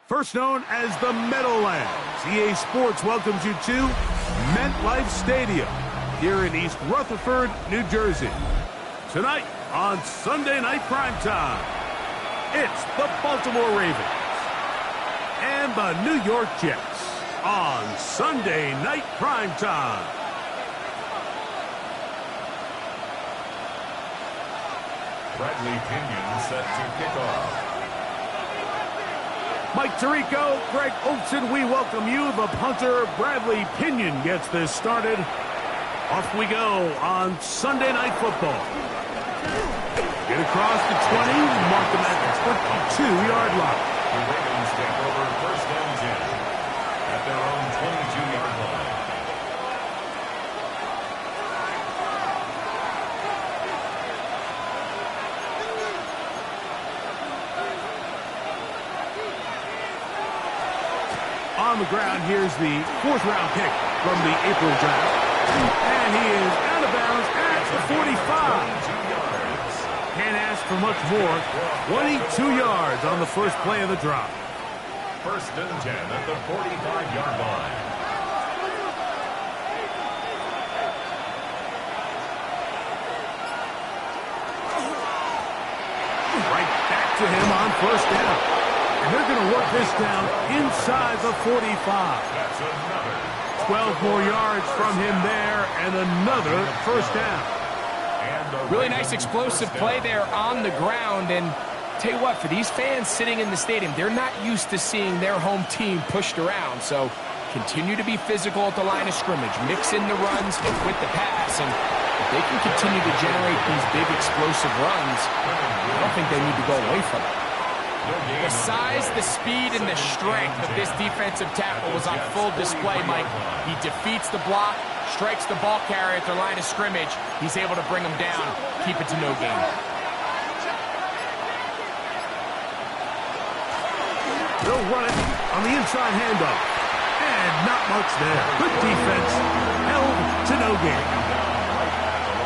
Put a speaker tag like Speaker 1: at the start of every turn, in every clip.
Speaker 1: First known as the Meadowlands, EA Sports welcomes you to MetLife Stadium here in East Rutherford, New Jersey. Tonight on Sunday Night Primetime, it's the Baltimore Ravens and the New York Jets on Sunday Night Primetime.
Speaker 2: Bradley Pinion set to kick off.
Speaker 1: Mike Tirico, Greg Olson, we welcome you. The punter, Bradley Pinion, gets this started. Off we go on Sunday Night Football. Get across the 20, mark them at the 22-yard line.
Speaker 2: The Ravens take over first and 10 at their own 22-yard line.
Speaker 1: On the ground, here's the fourth-round pick from the April draft. And he is out of bounds at the 45. Can't ask for much more. 22 yards on the first play of the drop.
Speaker 2: First and 10 at the 45-yard line.
Speaker 1: Right back to him on first down. And they're going to work this down inside the 45.
Speaker 2: That's another.
Speaker 1: 12 more yards from him there, and another first down.
Speaker 3: Really nice explosive play there on the ground. And tell you what, for these fans sitting in the stadium, they're not used to seeing their home team pushed around. So continue to be physical at the line of scrimmage. Mix in the runs with the pass. And if they can continue to generate these big explosive runs, I don't think they need to go away from it. The size, the speed, and the strength of this defensive tackle was on full display, Mike. He defeats the block, strikes the ball carrier at their line of scrimmage. He's able to bring him down, keep it to no gain.
Speaker 1: They'll run it on the inside handoff. And not much there. Good defense. Held to no gain.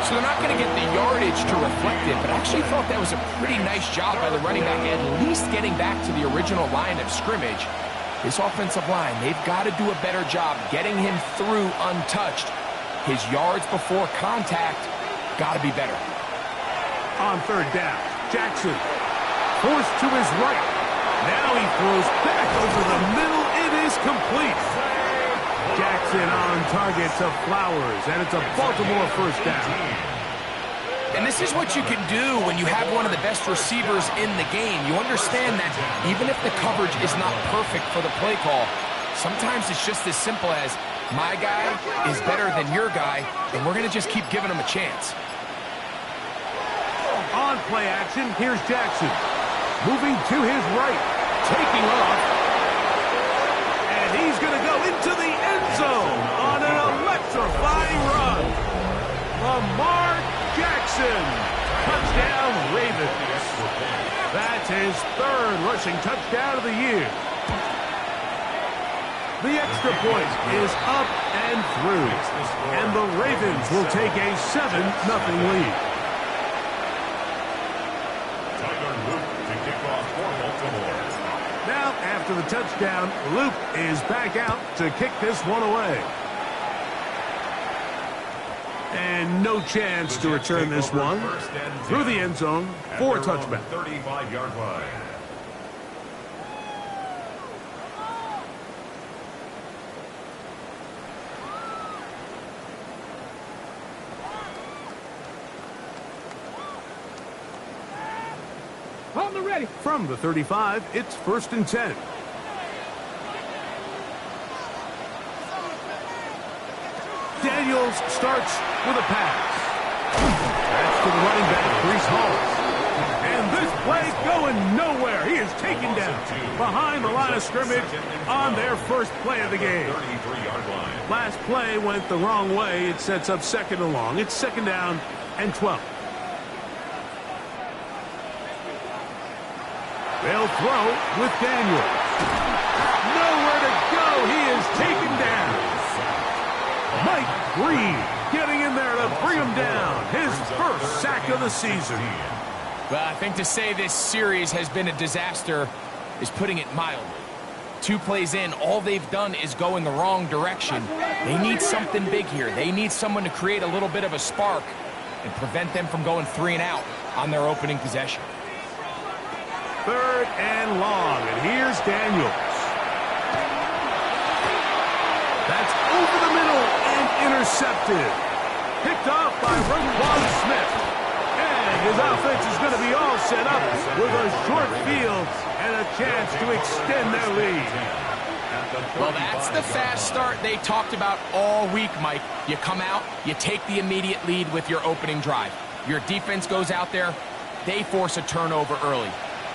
Speaker 3: So they're not going to get the yardage to reflect it, but I actually thought that was a pretty nice job by the running back, at least getting back to the original line of scrimmage. This offensive line, they've got to do a better job getting him through untouched. His yards before contact got to be better.
Speaker 1: On third down, Jackson forced to his right. Now he throws back over the middle. It is complete. Jackson on target to Flowers, and it's a Baltimore first down.
Speaker 3: And this is what you can do when you have one of the best receivers in the game. You understand that even if the coverage is not perfect for the play call, sometimes it's just as simple as, my guy is better than your guy, and we're going to just keep giving him a chance.
Speaker 1: On play action, here's Jackson. Moving to his right, taking off. And he's going to go into the end zone on an electrifying run. Lamar Jackson, touchdown Ravens. That's his third rushing touchdown of the year. The extra point is up and through, and the Ravens will take a 7-0 lead. Now, after the touchdown, Luke is back out to kick this one away. And no chance to return this one through the end zone for a touchback.
Speaker 2: 35-yard line.
Speaker 1: On the ready. From the 35, it's 1st and 10. Daniels starts with a pass. That's to the running back, Breece Hall. And this play going nowhere. He is taken down behind the line of scrimmage on their first play of the game. Last play went the wrong way. It sets up 2nd and long. It's 2nd down and 12. They'll throw with Daniels. Nowhere to go. He is taken down. Mike Green getting in there to bring him down. His first sack of the season.
Speaker 3: Well, I think to say this series has been a disaster is putting it mildly. 2 plays in, all they've done is go in the wrong direction. They need something big here. They need someone to create a little bit of a spark and prevent them from going 3 and out on their opening possession.
Speaker 1: 3rd and long, and here's Daniels. That's over the middle and intercepted. Picked off by Roquan Smith. And his offense is going to be all set up with a short field and a chance to extend their lead.
Speaker 3: Well, that's the fast start they talked about all week, Mike. You come out, you take the immediate lead with your opening drive. Your defense goes out there, they force a turnover early.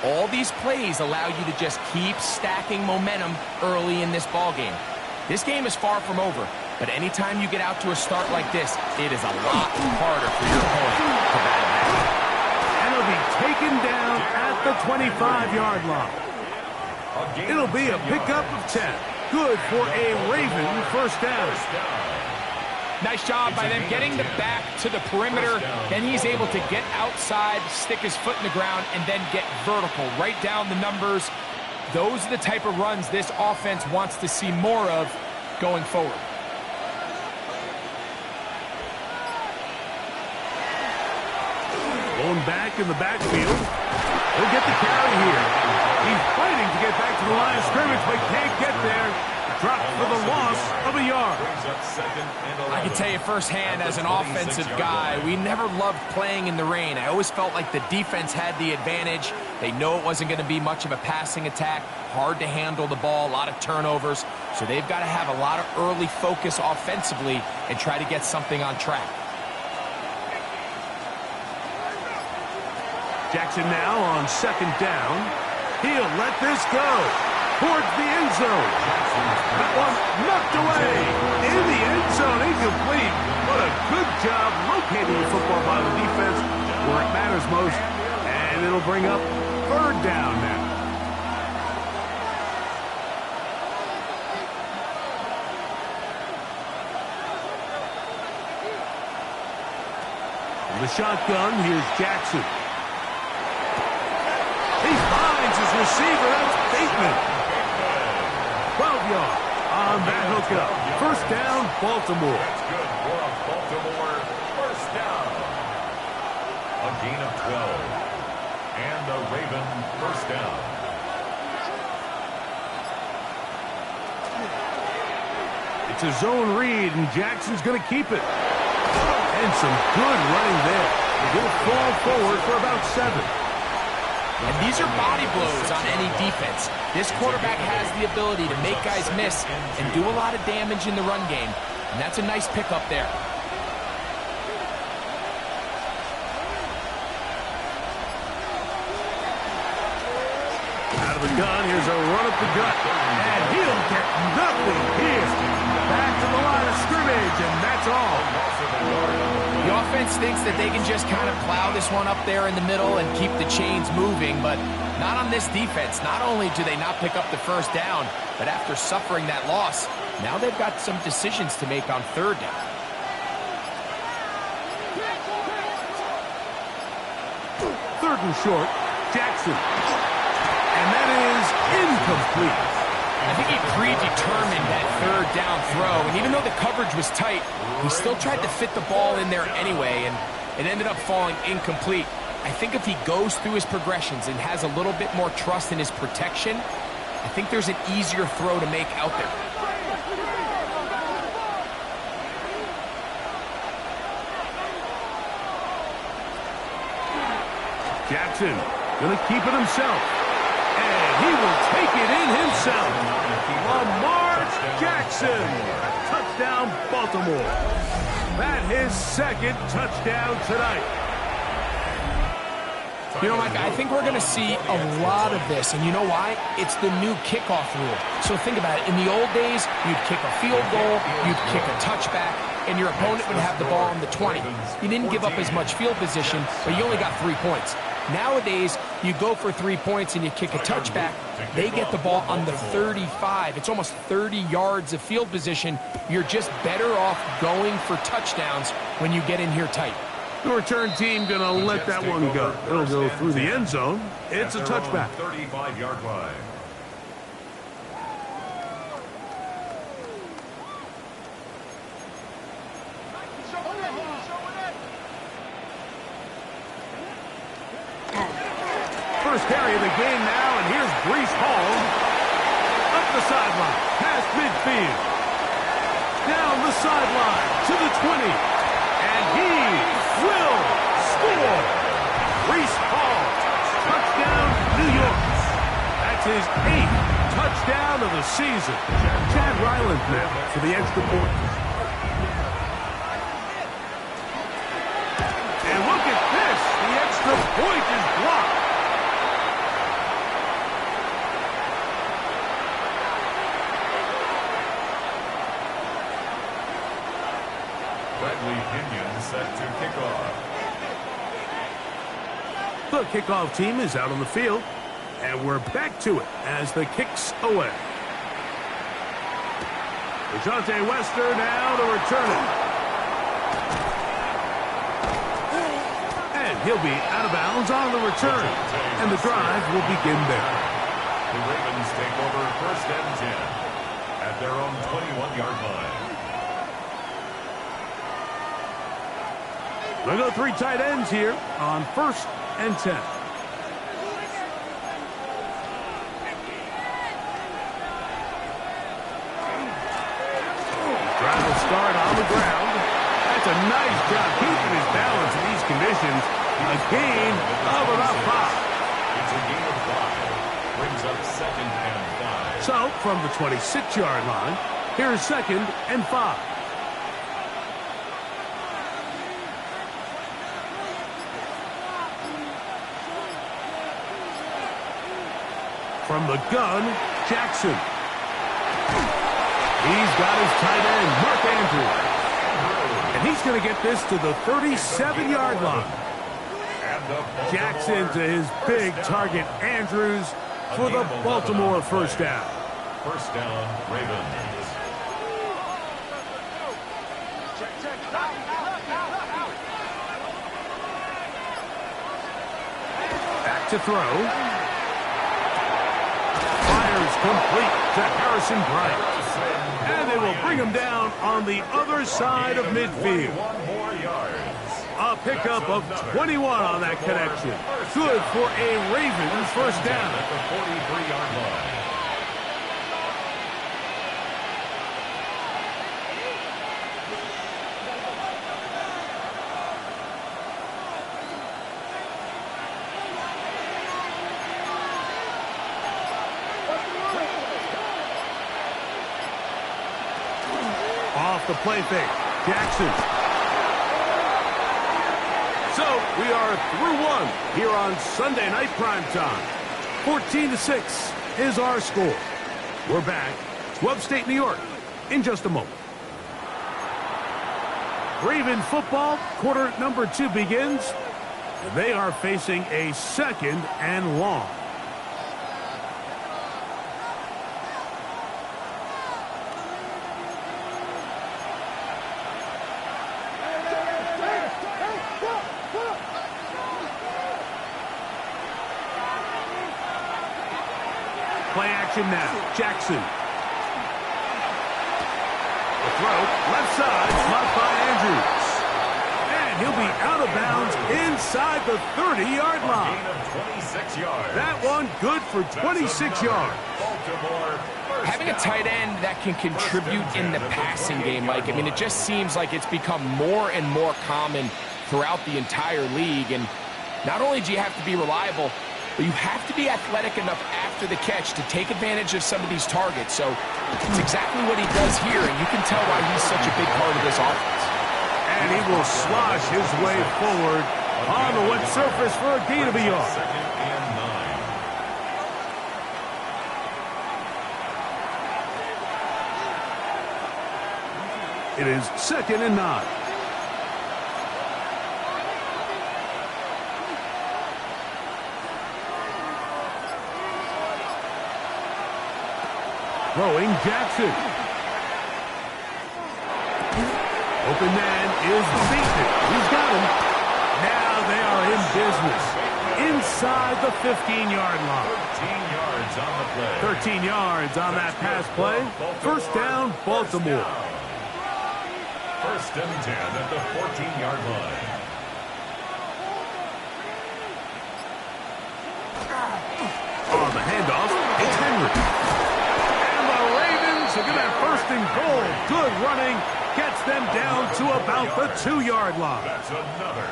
Speaker 3: All these plays allow you to just keep stacking momentum early in this ball game. This game is far from over, but anytime you get out to a start like this, it is a lot harder for your opponent to battle back.
Speaker 1: And he'll be taken down at the 25-yard line. It'll be a pickup of 10. Good for a Raven first down.
Speaker 3: Nice job by them getting the back to the perimeter. Then he's able to get outside, stick his foot in the ground, and then get vertical. Right down the numbers. Those are the type of runs this offense wants to see more of going forward.
Speaker 1: Going back in the backfield. He'll get the carry here. He's fighting to get back to the line of scrimmage, but can't get there. Dropped for the loss of a yard.
Speaker 3: I can tell you firsthand as an offensive guy, we never loved playing in the rain. I always felt like the defense had the advantage. They know it wasn't going to be much of a passing attack. Hard to handle the ball, a lot of turnovers. So they've got to have a lot of early focus offensively and try to get something on track.
Speaker 1: Jackson now on 2nd down. He'll let this go towards the end zone. That one knocked away in the end zone, incomplete. What a good job locating the football by the defense where it matters most. And it'll bring up 3rd down now. The shotgun, here's Jackson. He finds his receiver. That's Bateman. 12 yards on that hookup. First down, Baltimore.
Speaker 2: That's good for a Baltimore first down. A gain of 12. And a Raven first down.
Speaker 1: It's a zone read, and Jackson's going to keep it. And some good running there. He'll fall forward for about 7.
Speaker 3: And these are body blows on any defense. This quarterback has the ability to make guys miss and do a lot of damage in the run game. And that's a nice pickup there.
Speaker 1: Out of the gun, here's a run up the gut. And he'll get nothing here. Back to the line of scrimmage, and that's all.
Speaker 3: The offense thinks that they can just kind of plow this one up there in the middle and keep the chains moving, but not on this defense. Not only do they not pick up the first down, but after suffering that loss, now they've got some decisions to make on third down.
Speaker 1: Third and short, Jackson. And that is incomplete.
Speaker 3: I think he predetermined that third down throw, and even though the coverage was tight, he still tried to fit the ball in there anyway, and it ended up falling incomplete. I think if he goes through his progressions and has a little bit more trust in his protection, I think there's an easier throw to make out there.
Speaker 1: Jackson gonna keep it himself. And he will take it in himself. Lamar Jackson. Touchdown, Baltimore. That his second touchdown tonight.
Speaker 3: You know, Mike, I think we're going to see a lot of this, and you know why? It's the new kickoff rule. So think about it. In the old days, you'd kick a field goal, you'd kick a touchback, and your opponent would have the ball on the 20. You didn't give up as much field position, but you only got 3 points. Nowadays, you go for 3 points and you kick a touchback, they get the ball on the 35. It's almost 30 yards of field position. You're just better off going for touchdowns when you get in here tight.
Speaker 1: The return team going to let that one go. It'll go through the end zone. It's a touchback.
Speaker 2: 35-yard line.
Speaker 1: First carry of the game now, and here's Breece Hall. Up the sideline, past midfield. Down the sideline to the 20. And he will score. Breece Hall, touchdown, New York. That's his 8th touchdown of the season. Chad Ryland now for the extra point. And look at this. The extra point is blocked.
Speaker 2: Set to kick off.
Speaker 1: The kickoff team is out on the field, and we're back to it as the kick's away. Dejounte Wester now to return it. And he'll be out of bounds on the return, and the drive will begin there.
Speaker 2: The Ravens take over first and 10 at their own 21-yard line.
Speaker 1: They go 3 tight ends here on first and 10. Drive will start on the ground. That's a nice job keeping his balance in these conditions. A gain of about 5.
Speaker 2: It's a gain of 5. Brings up second and 5.
Speaker 1: So, from the 26-yard line, here's second and 5. From the gun, Jackson. He's got his tight end, Mark Andrews. And he's going to get this to the 37-yard line. Jackson to his big target, Andrews, for the Baltimore first down.
Speaker 2: First down, Ravens.
Speaker 1: to throw. Fires complete to Harrison Bryant. And they will bring him down on the other side of midfield. A pickup of 21 on that connection. Good for a Ravens first down.
Speaker 2: At the 43-yard line.
Speaker 1: Off the play fake. Jackson. So we are through one here on Sunday Night Primetime. 14-6 is our score. We're back to upstate New York in just a moment. Raven football, quarter number 2 begins. They are facing a 2nd and long. Play action now. Jackson. The throw, left side, blocked by Andrews. And he'll be out of bounds inside the 30-yard line.
Speaker 2: Gain of 26 yards.
Speaker 1: That one good for 26 yards.
Speaker 3: Having a tight end that can contribute in the passing game, Mike, I mean, it just seems like it's become more and more common throughout the entire league. And not only do you have to be reliable, but you have to be athletic enough after the catch to take advantage of some of these targets. So it's exactly what he does here, and you can tell why he's such a big part of this offense.
Speaker 1: And he will slosh his way forward on the wet surface for a gain of a yard.
Speaker 2: 2nd and 9.
Speaker 1: It is 2nd and 9. Throwing Jackson. Open man is beaten. He's got him. Now they are in business. Inside the 15-yard line.
Speaker 2: 13 yards on the play.
Speaker 1: 13 yards on that pass play. First down, Baltimore.
Speaker 2: 1st and 10 at the 14-yard line.
Speaker 1: On the handoff, it's Henry. To get that 1st and goal. Good running. Gets them down to about the 2-yard line.
Speaker 2: That's another.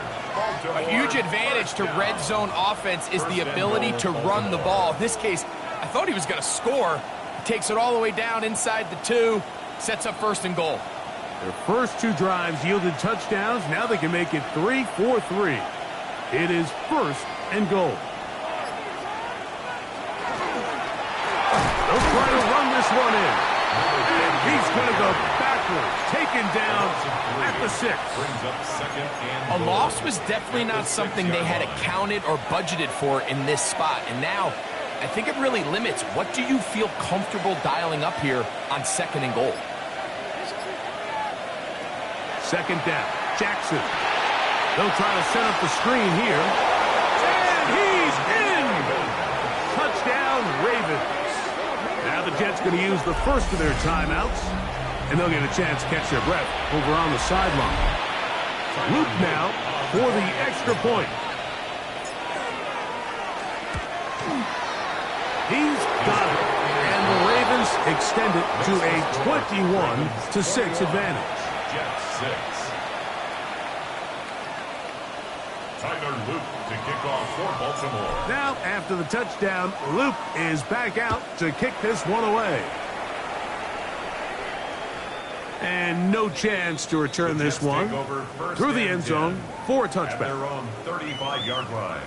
Speaker 3: A huge advantage to red zone offense is the ability to run the ball. In this case, I thought he was going to score. He takes it all the way down inside the 2, sets up 1st and goal.
Speaker 1: Their first 2 drives yielded touchdowns. Now they can make it 3-4-3. It is 1st and goal. They'll try to run this one in. And he's going to go backwards, taken down at the 6.
Speaker 2: Brings up 2nd and
Speaker 3: A loss was definitely not something they had accounted or budgeted for in this spot. And now, I think it really limits what do you feel comfortable dialing up here on 2nd and goal.
Speaker 1: 2nd down. Jackson. They'll try to set up the screen here. And he's in! Touchdown, Ravens. Now the Jets going to use the first of their timeouts, and they'll get a chance to catch their breath over on the sideline. Luke now for the extra point. He's got it, and the Ravens extend it to a 21-6 advantage.
Speaker 2: Jets 6. Tyler Luke to kick off for Baltimore.
Speaker 1: Now, after the touchdown, Luke is back out to kick this one away. And no chance to return this one through the end zone for a touchback.
Speaker 2: At their own 35-yard line.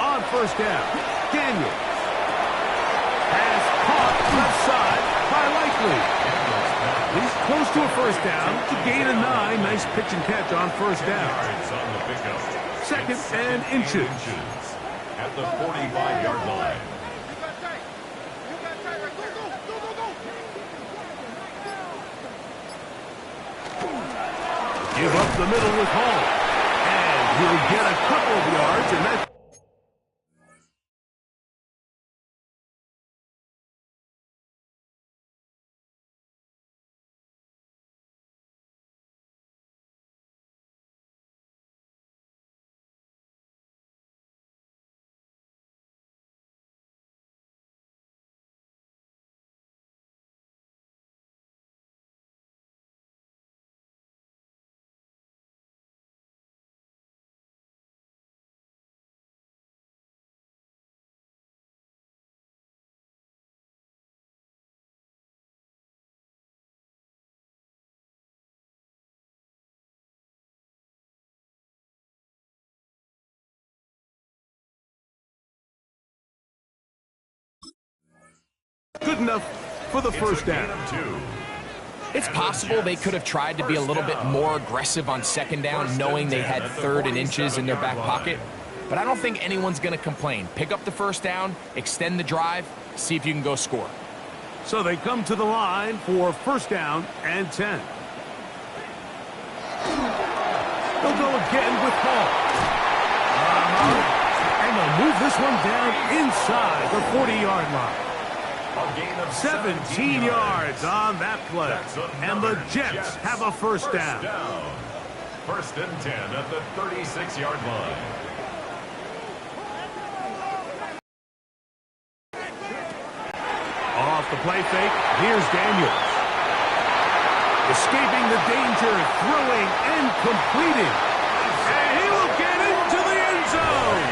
Speaker 1: On 1st down, Daniel. Pass caught left side by Likely. He's close to a 1st down to gain a 9. Nice pitch and catch on 1st down. 2nd and inches.
Speaker 2: At the 45-yard line.
Speaker 1: Give up the middle with Hall. And he'll get a couple of yards, and that's good enough for the first down.
Speaker 3: It's possible they could have tried to be a little bit more aggressive on second down, knowing they had 3rd and inches in their back pocket. But I don't think anyone's going to complain. Pick up the first down, extend the drive, see if you can go score.
Speaker 1: So they come to the line for first down and 10. They'll go again with Hall. And they'll move this one down inside the 40-yard line. 17 yards on that play. And the Jets have a first down.
Speaker 2: First and 10 at the 36-yard line.
Speaker 1: Off the play fake, here's Daniels. Escaping the danger, throwing and completing. And he will get into the end zone.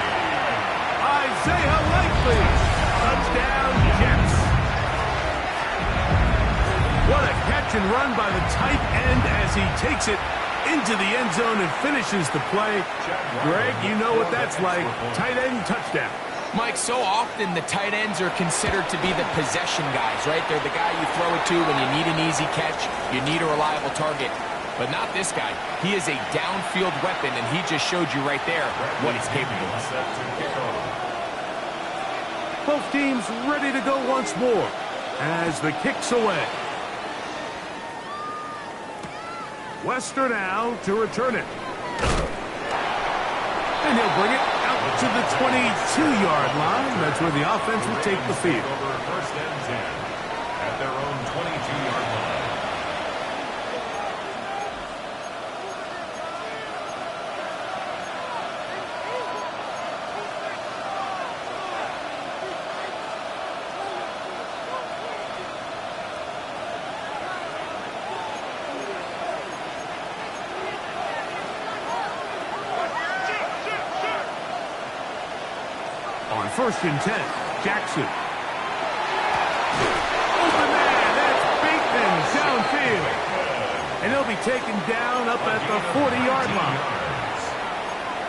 Speaker 1: Isaiah Likely. Touchdown, Jets. What a catch and run by the tight end as he takes it into the end zone and finishes the play. Greg, you know what that's like. Tight end touchdown.
Speaker 3: Mike, so often the tight ends are considered to be the possession guys, right? They're the guy you throw it to when you need an easy catch, you need a reliable target. But not this guy. He is a downfield weapon, and he just showed you right there what he's capable of.
Speaker 1: Both teams ready to go once more as the kick's away. Wester now to return it. And he'll bring it out to the 22-yard line. That's where the offense will take the field.
Speaker 2: First and 10 at their own 22-yard line.
Speaker 1: On first and 10, Jackson. Open man, that's Bateman downfield. And he'll be taken down up at the 40-yard line.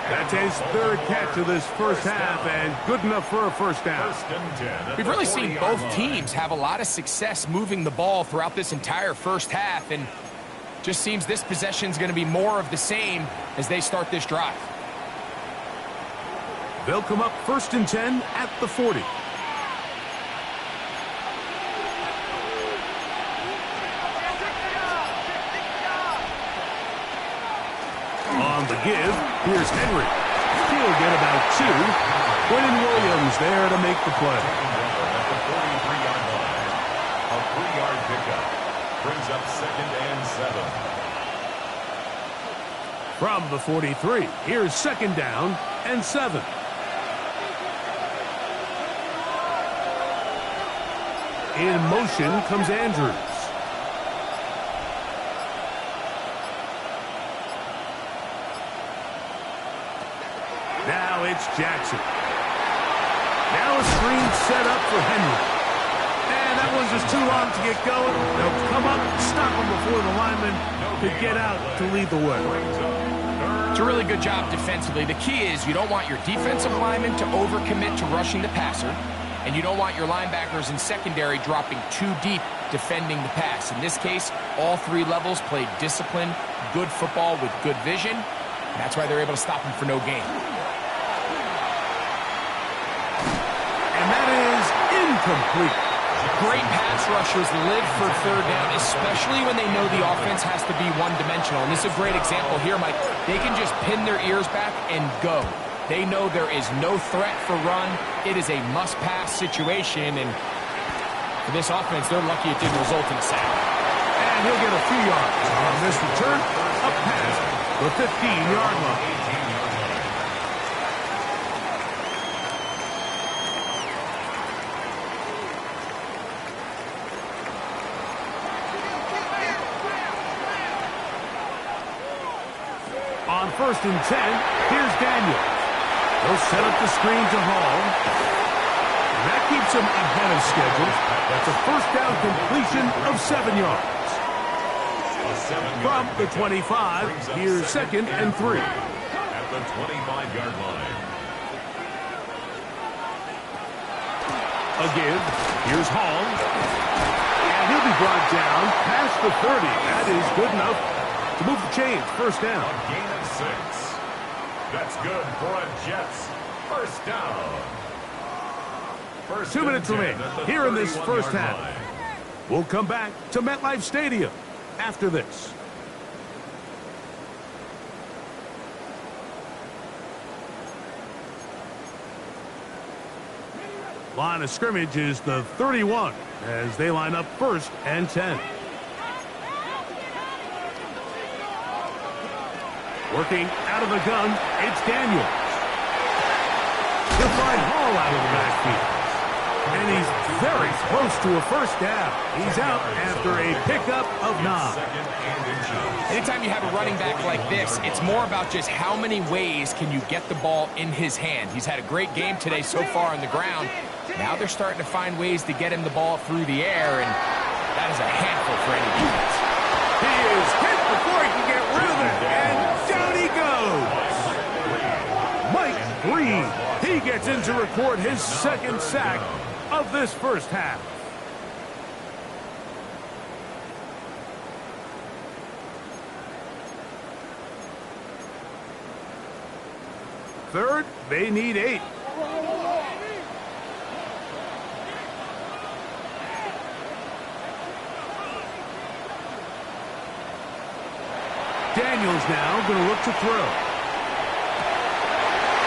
Speaker 1: That's his 3rd catch of this first half, and good enough for a first down.
Speaker 3: We've really seen both teams have a lot of success moving the ball throughout this entire first half, and just seems this possession is going to be more of the same as they start this drive.
Speaker 1: They'll come up first and 10 at the 40. On the give, here's Henry. He'll get about 2. Quentin Williams there to make the play.
Speaker 2: At the 43-yard line. A 3-yard pickup. Brings up second and 7.
Speaker 1: From the 43, here's second down and 7. In motion comes Andrews. Now it's Jackson. Now a screen set up for Henry. And that one's just too long to get going. They'll come up, stop him before the lineman could get out to lead the way.
Speaker 3: It's a really good job defensively. The key is you don't want your defensive lineman to overcommit to rushing the passer, and you don't want your linebackers in secondary dropping too deep defending the pass. In this case, all 3 levels played disciplined, good football with good vision. And that's why they're able to stop him for no gain.
Speaker 1: And that is incomplete.
Speaker 3: great pass rushers live for third down, especially when they know the offense has to be one-dimensional. And this is a great example here, Mike. They can just pin their ears back and go. They know there is no threat for run. It is a must-pass situation, and for this offense, they're lucky it didn't result in a sack.
Speaker 1: And he'll get a few yards on this return, up past the 15-yard line. On 1st and 10, here's Daniels. He'll set up the screen to Hall. That keeps him ahead of schedule. That's a first down completion of 7 yards. From the 25, here's 2nd and 3.
Speaker 2: At the 25-yard line.
Speaker 1: A give. Here's Hall. And he'll be brought down past the 30. That is good enough to move the chains. First down.
Speaker 2: A gain of 6. That's good for a Jets first down.
Speaker 1: 2 minutes remain here in this first half. We'll come back to MetLife Stadium after this. Line of scrimmage is the 31 as they line up 1st and 10. Working out of the gun, it's Daniels. He'll find Hall out of the backfield. And he's very close to a first down. He's out after a pickup of 9.
Speaker 3: Anytime you have a running back like this, it's more about just how many ways can you get the ball in his hand. He's had a great game today so far on the ground. Now they're starting to find ways to get him the ball through the air, and that is a handful for any defense.
Speaker 1: He is hit before he can get rid of it, and down he goes. Mike Green, he gets in to record his 2nd sack of this first half. Third, they need 8. Daniels now going to look to throw.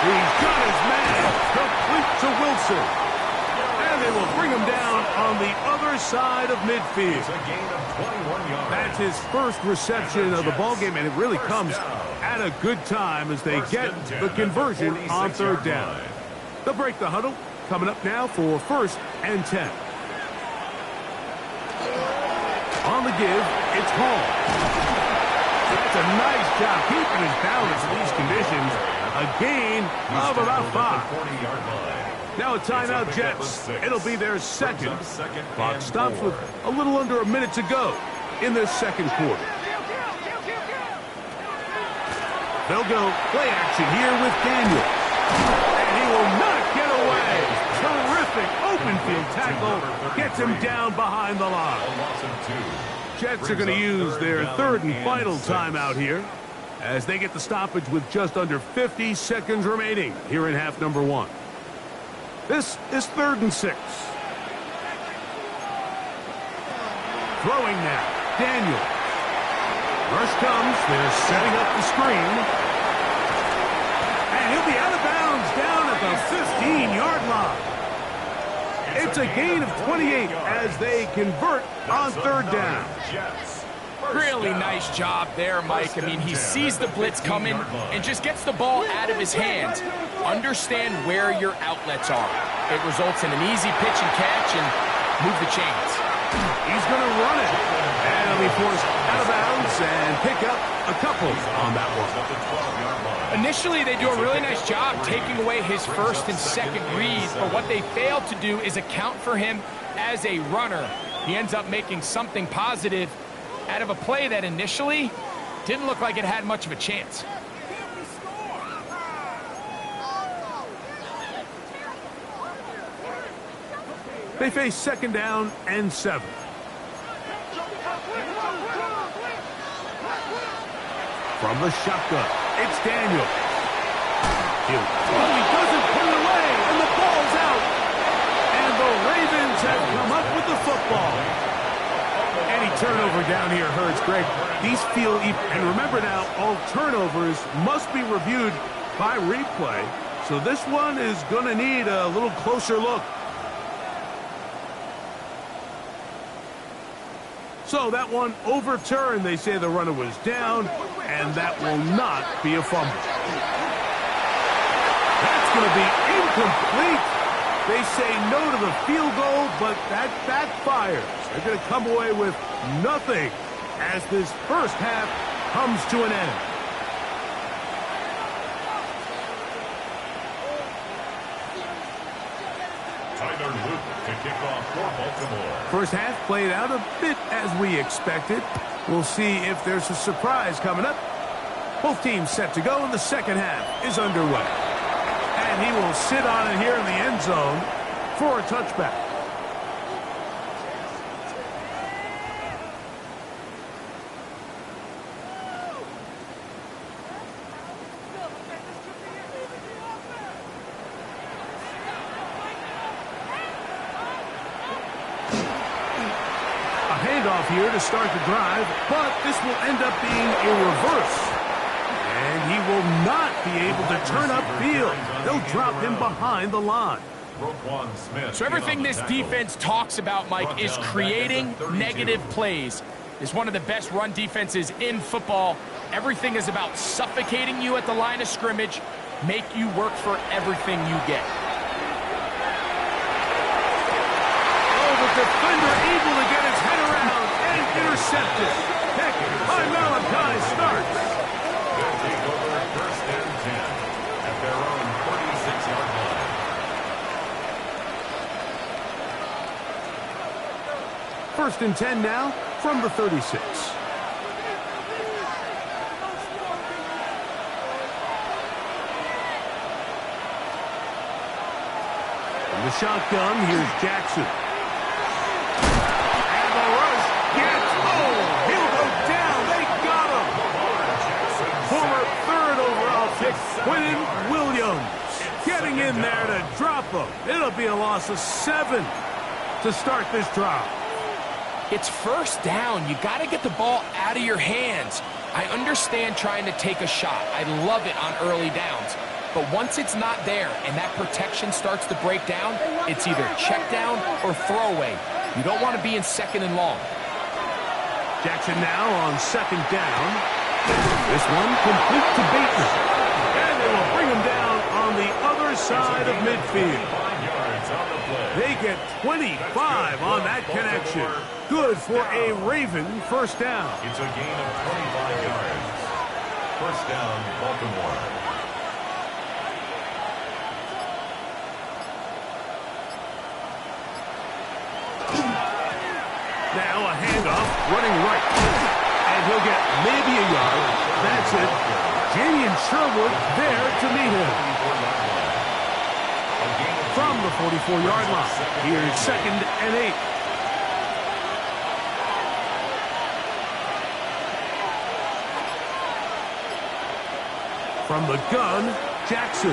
Speaker 1: He's got his man complete to Wilson. And they will bring him down on the other side of midfield.
Speaker 2: It's a gain of 21 yards.
Speaker 1: That's his first reception of the ballgame, and it really comes at a good time as they get the conversion on 3rd down. They'll break the huddle. Coming up now for 1st and 10. On the give, it's Hall. That's a nice job keeping his balance in these conditions. A gain of about 5. Now a timeout, Jets. It'll be their 2nd. Clock stops with a little under a minute to go in this 2nd quarter. They'll go play action here with Daniels. And he will not get away. Terrific open field tackle. Gets him down behind the line. Jets are going to use their 3rd and final timeout here as they get the stoppage with just under 50 seconds remaining here in half number 1. This is 3rd and 6. Throwing now. Daniels. Rush comes. They're setting up the screen. And he'll be out of bounds down at the 15-yard line. It's a gain of 28 as they convert on 3rd down.
Speaker 3: Really nice job there, Mike. I mean, he sees the blitz coming and just gets the ball out of his hands. Understand where your outlets are. It results in an easy pitch and catch and move the chains.
Speaker 1: He's going to run it. And he'll be forced out of bounds and pick up a couple on that one.
Speaker 3: Initially, they do a really nice job taking away his 1st and 2nd reads, but what they failed to do is account for him as a runner. He ends up making something positive out of a play that initially didn't look like it had much of a chance.
Speaker 1: They face 2nd down and 7. From the shotgun, it's Daniel. He doesn't put it away, and the ball's out. And the Ravens have come up with the turnover down here hurts, Greg. These feel even. And remember now, all turnovers must be reviewed by replay. So this one is going to need a little closer look. So that one overturned. They say the runner was down, and that will not be a fumble. That's going to be incomplete. They say no to the field goal, but that backfires. They're going to come away with nothing as this first half comes to an end.
Speaker 2: To kick off for Baltimore.
Speaker 1: First half played out a bit as we expected. We'll see if there's a surprise coming up. Both teams set to go, and the second half is underway. And he will sit on it here in the end zone for a touchback. Handoff here to start the drive, but this will end up being a reverse. And he will not be able to turn upfield. They'll drop him behind the line.
Speaker 3: So everything this defense talks about, Mike, is creating negative plays. It's one of the best run defenses in football. Everything is about suffocating you at the line of scrimmage, make you work for everything you get.
Speaker 1: Defender able to get his head around and intercepted. Heck, IML starts.
Speaker 2: They'll take over first and 10 at their own 36-yard line.
Speaker 1: First and 10 now from the 36. From the shotgun, here's Jackson. Quinn Williams getting in there to drop him. It'll be a loss of 7 to start this drive.
Speaker 3: It's first down. You got to get the ball out of your hands. I understand trying to take a shot. I love it on early downs. But once it's not there and that protection starts to break down, it's either check down or throwaway. You don't want to be in second and long.
Speaker 1: Jackson now on second down. This one complete to Bateman. And they will bring him down on the other side of midfield. They get 25 on that connection. Good for a Raven first down.
Speaker 2: It's a gain of 25 yards. First down, Baltimore.
Speaker 1: Now a handoff, running right. And he'll get maybe a yard. That's it. Jamian Sherwood there to meet him. From the 44-yard line. Here's second and 8. From the gun, Jackson.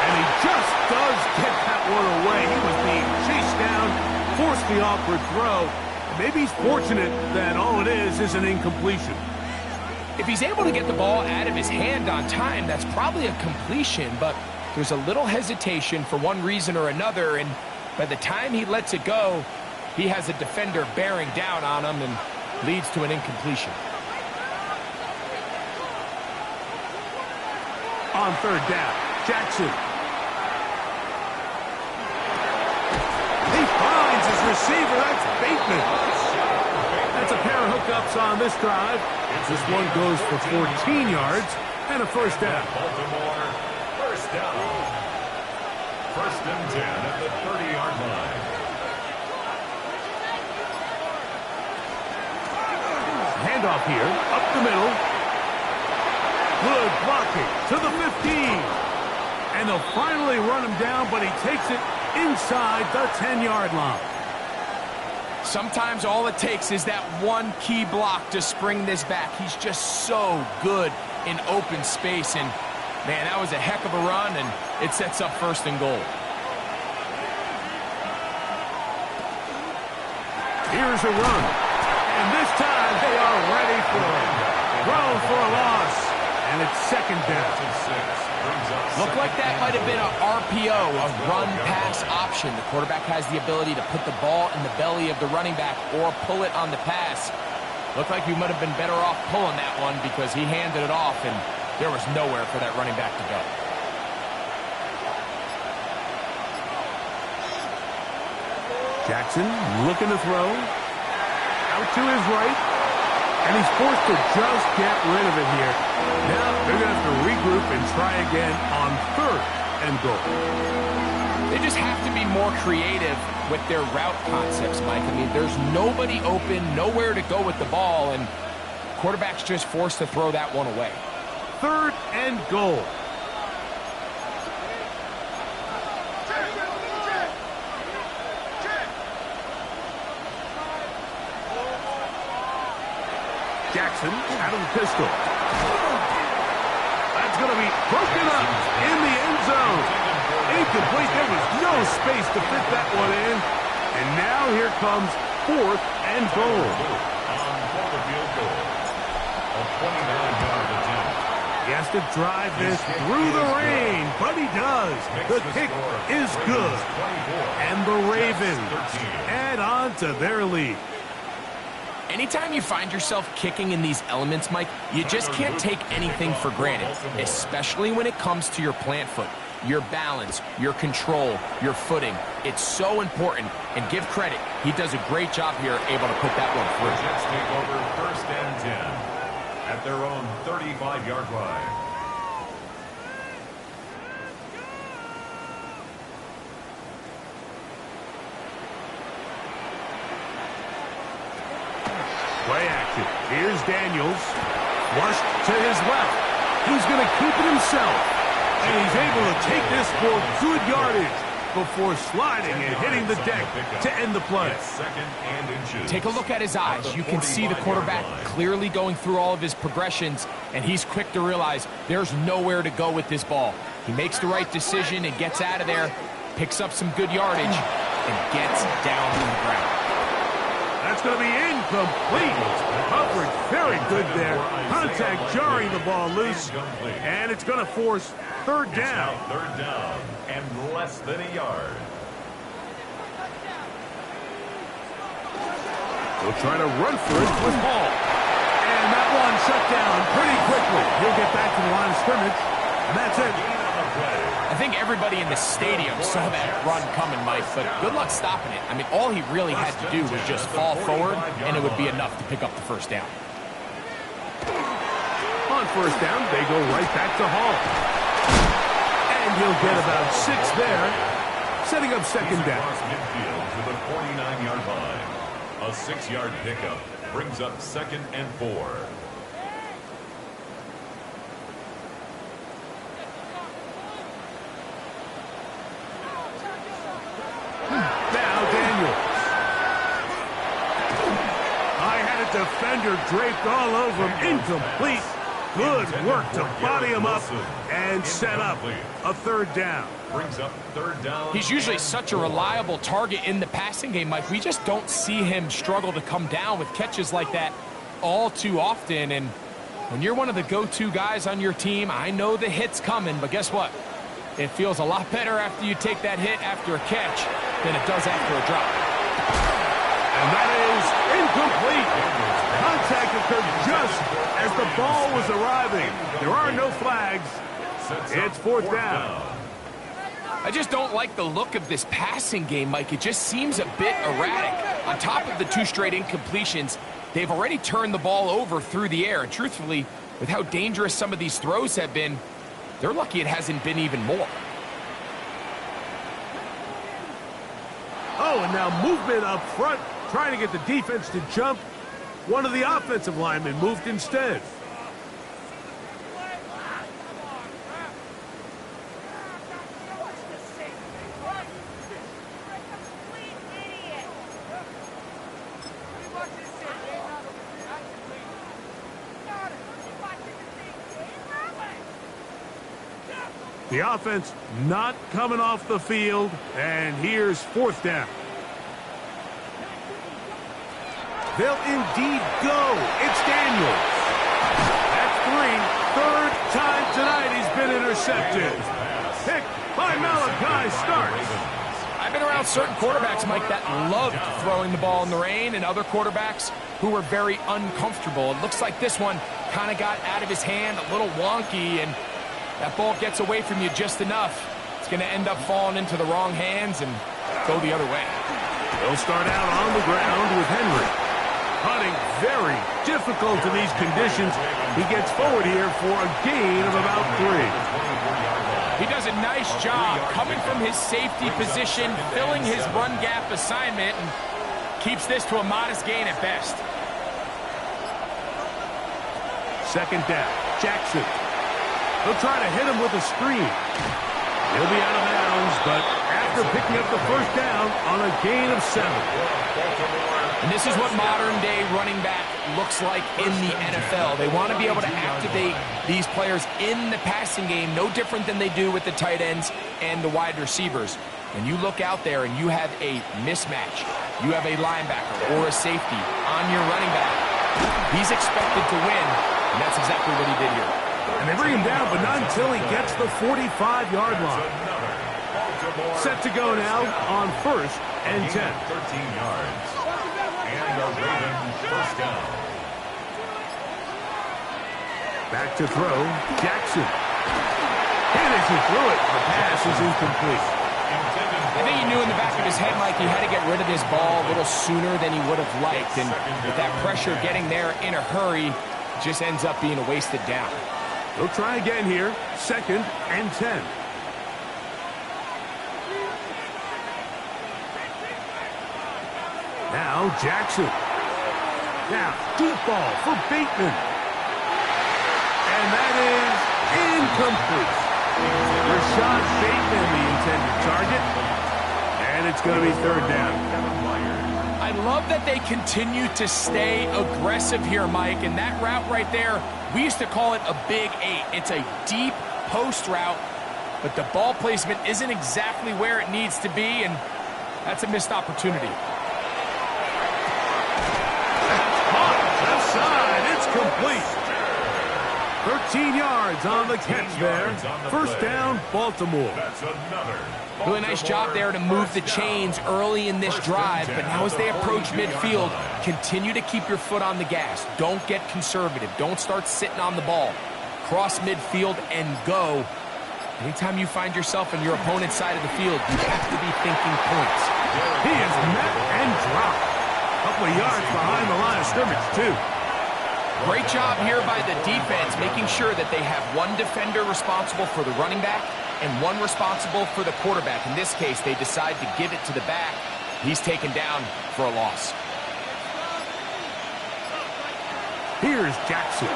Speaker 1: And he just does get that one away. He was being chased down, forced the awkward throw. Maybe he's fortunate that all it is an incompletion.
Speaker 3: If he's able to get the ball out of his hand on time, that's probably a completion, but there's a little hesitation for one reason or another, and by the time he lets it go, he has a defender bearing down on him and leads to an incompletion.
Speaker 1: On third down, Jackson. He finds his receiver. That's Bateman. That's a pair of hookups on this drive. This one goes for 14 yards and a first down.
Speaker 2: Baltimore, first down. First and 10 at the 30-yard line.
Speaker 1: Handoff here, up the middle. Good blocking to the 15. And they'll finally run him down, but he takes it inside the 10-yard line.
Speaker 3: Sometimes all it takes is that one key block to spring this back. He's just so good in open space. And, man, that was a heck of a run, and it sets up first and goal.
Speaker 1: Here's a run. And this time they are ready for it. Throw for a loss. And it's second down.
Speaker 3: Looked like that might have been an RPO, a run-pass option. The quarterback has the ability to put the ball in the belly of the running back or pull it on the pass. Looked like we might have been better off pulling that one because he handed it off, and there was nowhere for that running back to go.
Speaker 1: Jackson looking to throw. Out to his right. And he's forced to just get rid of it here. Now they're going to have to regroup and try again on third and goal.
Speaker 3: They just have to be more creative with their route concepts, Mike. I mean, there's nobody open, nowhere to go with the ball, and quarterback's just forced to throw that one away.
Speaker 1: Third and goal. Jackson out of the pistol. That's going to be broken up in the end zone. Incomplete. There was no space to fit that one in. And now here comes fourth and goal. He has to drive this through the rain, but he does. The kick is good. And the Ravens add on to their lead.
Speaker 3: Anytime you find yourself kicking in these elements, Mike, you just can't take anything for granted, especially when it comes to your plant foot, your balance, your control, your footing. It's so important, and give credit. He does a great job here able to put that one through.
Speaker 2: Jets take over first and 10 at their own 35-yard line.
Speaker 1: Play action. Here's Daniels. Flushed to his left. He's going to keep it himself. And he's able to take this for good yardage before sliding and hitting the deck to end the play.
Speaker 3: Take a look at his eyes. You can see the quarterback clearly going through all of his progressions, and he's quick to realize there's nowhere to go with this ball. He makes the right decision and gets out of there, picks up some good yardage, and gets down to the ground.
Speaker 1: That's going to be incomplete. Coverage very good there. Contact jarring the ball loose. And it's going to force third down.
Speaker 2: Third down and less than a yard.
Speaker 1: We'll try to run for it with Hall. And that one shut down pretty quickly. He'll get back to the line of scrimmage. And that's it.
Speaker 3: I think everybody in the stadium saw that run coming, Mike, but good luck stopping it. I mean, all he really had to do was just fall forward, and it would be enough to pick up the first down.
Speaker 1: On first down, they go right back to Hall. And he'll get about 6 there, setting up second down.
Speaker 2: Midfield to the 49-yard line. A 6-yard pickup brings up second and 4.
Speaker 1: Defender draped all over him. Incomplete. Good work to body him up and set up a third down.
Speaker 2: Brings up third down.
Speaker 3: He's usually such a reliable target in the passing game, Mike. We just don't see him struggle to come down with catches like that all too often. And when you're one of the go-to guys on your team, I know the hit's coming, but guess what? It feels a lot better after you take that hit after a catch than it does after a drop.
Speaker 1: And that is incomplete. Contact occurred just as the ball was arriving. There are no flags. It's fourth down.
Speaker 3: I just don't like the look of this passing game, Mike. It just seems a bit erratic. On top of the 2 straight incompletions, they've already turned the ball over through the air. And truthfully, with how dangerous some of these throws have been, they're lucky it hasn't been even more.
Speaker 1: Oh, and now movement up front, trying to get the defense to jump. One of the offensive linemen moved instead. The offense not coming off the field, and here's fourth down. They'll indeed go. It's Daniels. That's 3. Third time tonight he's been intercepted. Pick by Malachi starts.
Speaker 3: I've been around certain quarterbacks, Mike, that loved throwing the ball in the rain, and other quarterbacks who were very uncomfortable. It looks like this one kind of got out of his hand, a little wonky, and that ball gets away from you just enough. It's going to end up falling into the wrong hands and go the other way.
Speaker 1: They'll start out on the ground with Henry. Hunting very difficult in these conditions. He gets forward here for a gain of about 3.
Speaker 3: He does a nice job coming from his safety position, filling his run gap assignment, and keeps this to a modest gain at best.
Speaker 1: Second down, Jackson. They'll try to hit him with a screen. He'll be out of bounds, but after picking up the first down on a gain of 7.
Speaker 3: And this is what modern-day running back looks like in the NFL. They want to be able to activate these players in the passing game, no different than they do with the tight ends and the wide receivers. When you look out there and you have a mismatch, you have a linebacker or a safety on your running back, he's expected to win, and that's exactly what he did here.
Speaker 1: And they bring him down, but not until he gets the 45-yard line. Set to go now on 1st and 10.
Speaker 2: 13 yards. And a Ravens first down.
Speaker 1: Back to throw, Jackson. And as he threw it, the pass is incomplete.
Speaker 3: I think he knew in the back of his head, Mike, he had to get rid of this ball a little sooner than he would have liked. And with that pressure getting there in a hurry, it just ends up being a wasted down.
Speaker 1: They'll try again here, 2nd and 10. Now Jackson. Now deep ball for Bateman. And that is incomplete. Rashad Bateman, the intended target. And it's going to be 3rd down.
Speaker 3: I love that they continue to stay aggressive here, Mike. And that route right there, we used to call it a big 8. It's a deep post route, but the ball placement isn't exactly where it needs to be, and that's a missed opportunity.
Speaker 1: Left side, it's complete. 13 yards on the catch there. First down, Baltimore.
Speaker 3: Really nice job there to move the chains early in this drive, but now as they approach midfield, continue to keep your foot on the gas. Don't get conservative. Don't start sitting on the ball. Cross midfield and go. Anytime you find yourself on your opponent's side of the field, you have to be thinking points.
Speaker 1: He is met and dropped. A couple of yards behind the line of scrimmage, too.
Speaker 3: Great job here by the defense, making sure that they have one defender responsible for the running back and one responsible for the quarterback. In this case, they decide to give it to the back. He's taken down for a loss.
Speaker 1: Here's Jackson.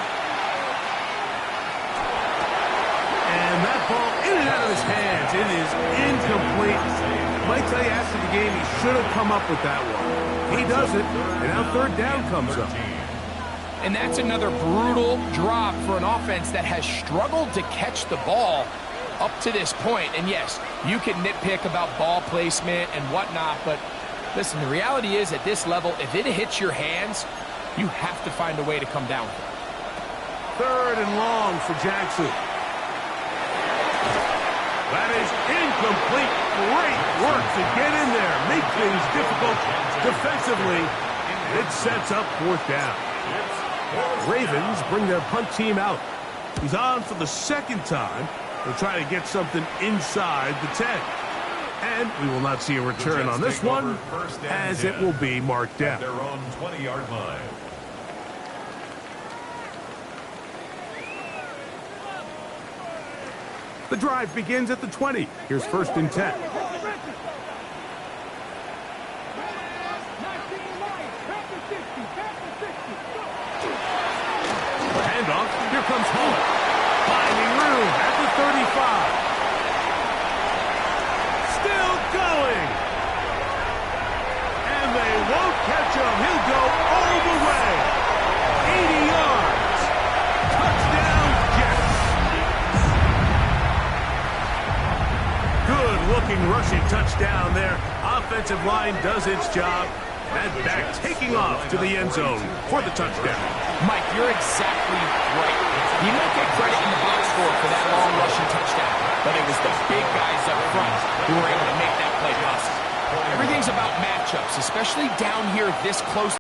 Speaker 1: And that ball in and out of his hands. It is incomplete. I might tell you after the game he should have come up with that one. He doesn't, and now 3rd down comes up.
Speaker 3: And that's another brutal drop for an offense that has struggled to catch the ball up to this point. And yes, you can nitpick about ball placement and whatnot, but listen, the reality is at this level, if it hits your hands, you have to find a way to come down with it.
Speaker 1: 3rd and long for Jackson. That is incomplete. Great work to get in there, make things difficult defensively. It sets up 4th down. Ravens bring their punt team out. He's on for the 2nd time. They'll try to get something inside the 10. And we will not see a return on this one, as it will be marked down.
Speaker 2: Their own 20-yard line.
Speaker 1: The drive begins at the 20. Here's 1st and 10. Handoff. Here comes Hull. Finding room at the 35. Still going. And they won't catch him. He'll go all the way. 80 yards. Touchdown, Jets. Good-looking rushing touchdown there. Offensive line does its job. That back taking off to the end zone for the touchdown.
Speaker 3: Mike, you're exactly right. You don't get credit in the box score for that long rushing touchdown, but it was the big guys up front who were able to make that play possible. Everything's about matchups, especially down here this close.